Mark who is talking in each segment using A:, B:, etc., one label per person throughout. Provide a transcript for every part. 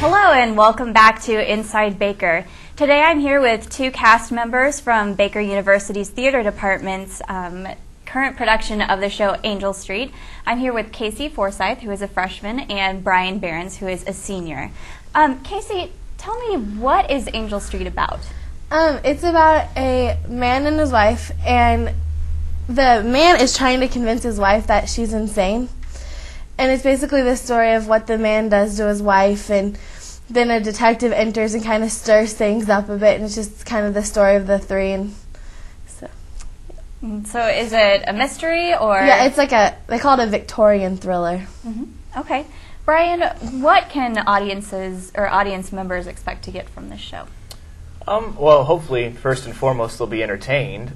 A: Hello and welcome back to Inside Baker. Today I'm here with two cast members from Baker University's theater department's current production of the show Angel Street. I'm here with Kaci Forsythe, who is a freshman, and Brian Berrens, who is a senior. Kaci, tell me, what is Angel Street about?
B: It's about a man and his wife, and the man is trying to convince his wife that she's insane. And it's basically the story of what the man does to his wife, and then a detective enters and kind of stirs things up a bit, and it's just kind of the story of the three. And
A: so is it a mystery, or?
B: Yeah, it's like they call it a Victorian thriller.
A: Mm-hmm. Okay. Brian, what can audiences or audience members expect to get from this show?
C: Well, hopefully, first and foremost, they'll be entertained.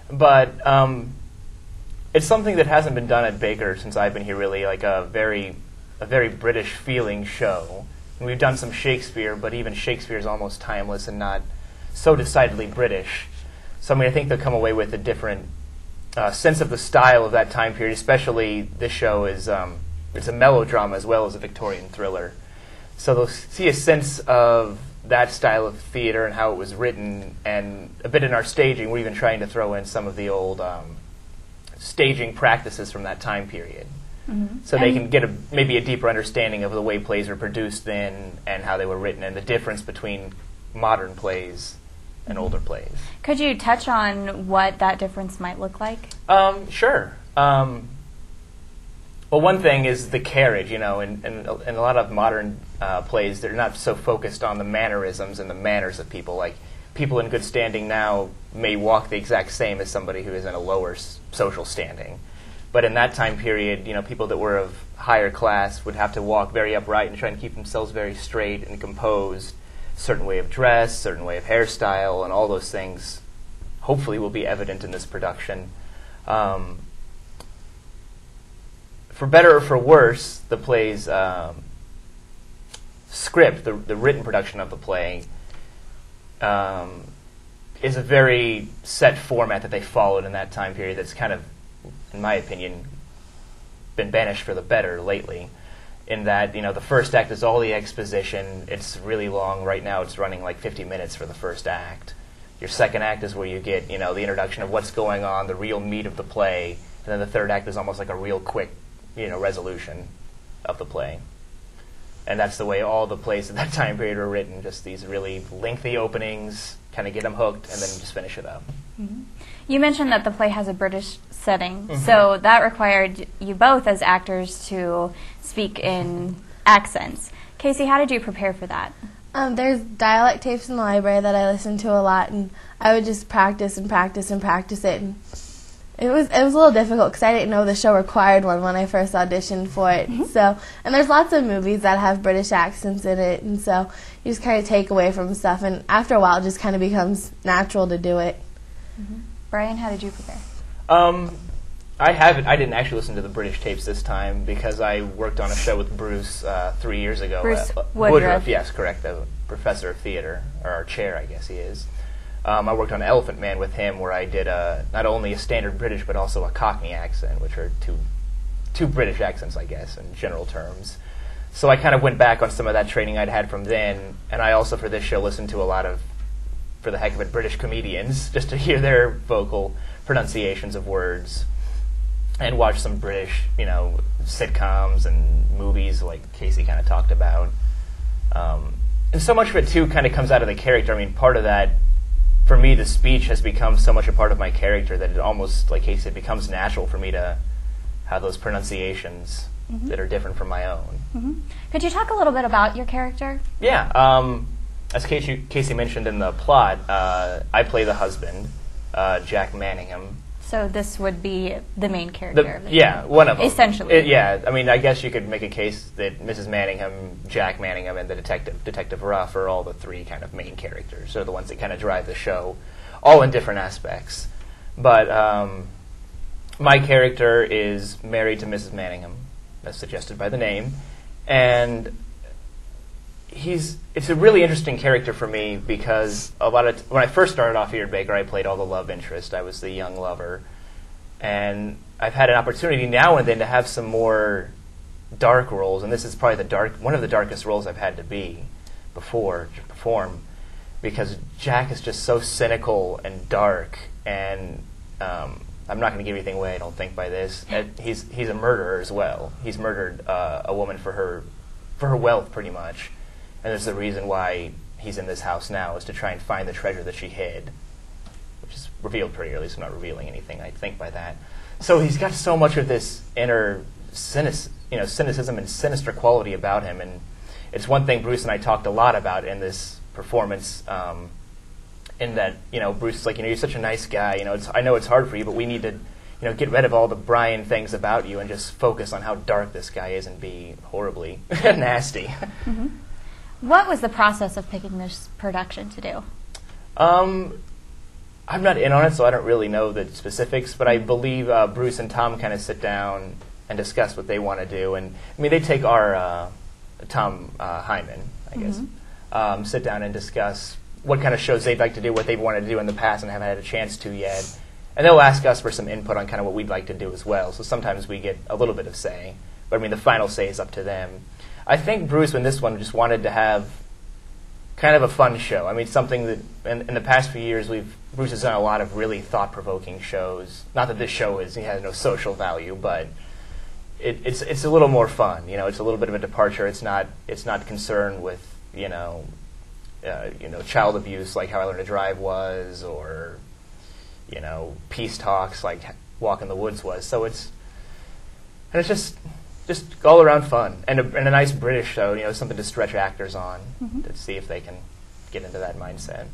C: But it's something that hasn't been done at Baker since I've been here, really, like a very British-feeling show. And we've done some Shakespeare, but even Shakespeare is almost timeless and not so decidedly British. So I think they'll come away with a different sense of the style of that time period, especially this show is it's a melodrama as well as a Victorian thriller. So they'll see a sense of that style of theater and how it was written, and a bit in our staging. We're even trying to throw in some of the old staging practices from that time period. Mm-hmm. So they can get maybe a deeper understanding of the way plays were produced then and how they were written, and the difference between modern plays and older plays.
A: Could you touch on what that difference might look like?
C: Sure. Well, one thing is the carriage. In a lot of modern plays, they're not so focused on the mannerisms and the manners of people. Like, people in good standing now may walk the exact same as somebody who is in a lower social standing. But in that time period, people that were of higher class would have to walk very upright and try and keep themselves very straight and composed. Certain way of dress, certain way of hairstyle, and all those things hopefully will be evident in this production. For better or for worse, the play's script, the written production of the play, is a very set format that they followed in that time period that's kind of, in my opinion, been banished for the better lately, in that, the first act is all the exposition. It's really long. Right now it's running like 50 minutes for the first act. Your second act is where you get, the introduction of what's going on, the real meat of the play, and then the third act is almost like a real quick, resolution of the play. And that's the way all the plays at that time period were written, just these really lengthy openings, kind of get them hooked, and then just finish it up.
A: Mm-hmm. You mentioned that the play has a British setting, so that required you both as actors to speak in accents. Kaci, how did you prepare for that?
B: There's dialect tapes in the library that I listened to a lot, and I would just practice and practice and practice it. And it was a little difficult because I didn't know the show required one when I first auditioned for it. So, and there's lots of movies that have British accents in it, and so you just kind of take away from stuff, and after a while it just kind of becomes natural to do it.
A: Brian, how did you prepare?
C: I didn't actually listen to the British tapes this time because I worked on a show with Bruce 3 years ago.
A: Bruce Woodruff.
C: Yes, correct, the professor of theater, or our chair, I guess he is. I worked on Elephant Man with him, where I did not only a standard British but also a Cockney accent, which are two British accents, I guess, in general terms. So I kind of went back on some of that training I'd had from then, and I also, for this show, listened to a lot of, for the heck of it, British comedians, just to hear their vocal pronunciations of words, and watch some British, sitcoms and movies like Kaci kind of talked about. And so much of it, too, kind of comes out of the character. Part of that, for me, the speech has become so much a part of my character that it almost, like Kaci said, becomes natural for me to have those pronunciations that are different from my own.
A: Could you talk a little bit about your character?
C: Yeah. As Kaci mentioned in the plot, I play the husband, Jack Manningham.
A: So this would be the main character.
C: One of them.
A: Essentially.
C: I guess you could make a case that Mrs. Manningham, Jack Manningham, and the Detective Ruff are all the three kind of main characters. They're the ones that kind of drive the show, all in different aspects. But my character is married to Mrs. Manningham, as suggested by the name, and it's a really interesting character for me because when I first started off here at Baker, I played all the love interest. I was the young lover. And I've had an opportunity now and then to have some more dark roles, and this is probably one of the darkest roles I've had to be before to perform, because Jack is just so cynical and dark, and I'm not going to give anything away, I don't think, by this. He's a murderer as well. He's murdered a woman for her wealth, pretty much, and there's the reason why he's in this house now, is to try and find the treasure that she hid, which is revealed pretty early, so I'm not revealing anything, I think, by that. So he's got so much of this inner cynicism and sinister quality about him, and it's one thing Bruce and I talked a lot about in this performance, in that, Bruce is like, you're such a nice guy, I know it's hard for you, but we need to, get rid of all the Brian things about you and just focus on how dark this guy is and be horribly nasty.
A: Mm-hmm. What was the process of picking this production to do?
C: I'm not in on it, so I don't really know the specifics, but I believe Bruce and Tom kind of sit down and discuss what they want to do. And I mean, they take our Tom Hyman, I guess, sit down and discuss what kind of shows they'd like to do, what they've wanted to do in the past and haven't had a chance to yet. And they'll ask us for some input on kind of what we'd like to do as well. So sometimes we get a little bit of say, but I mean, the final say is up to them. I think Bruce, in this one, just wanted to have kind of a fun show. I mean, something that in the past few years, Bruce has done a lot of really thought-provoking shows. Not that this show has no social value, but it's a little more fun. It's a little bit of a departure. It's not concerned with child abuse like How I Learned to Drive was, or peace talks like Walk in the Woods was. So it's just all around fun, and a nice British show, something to stretch actors on, to see if they can get into that mindset.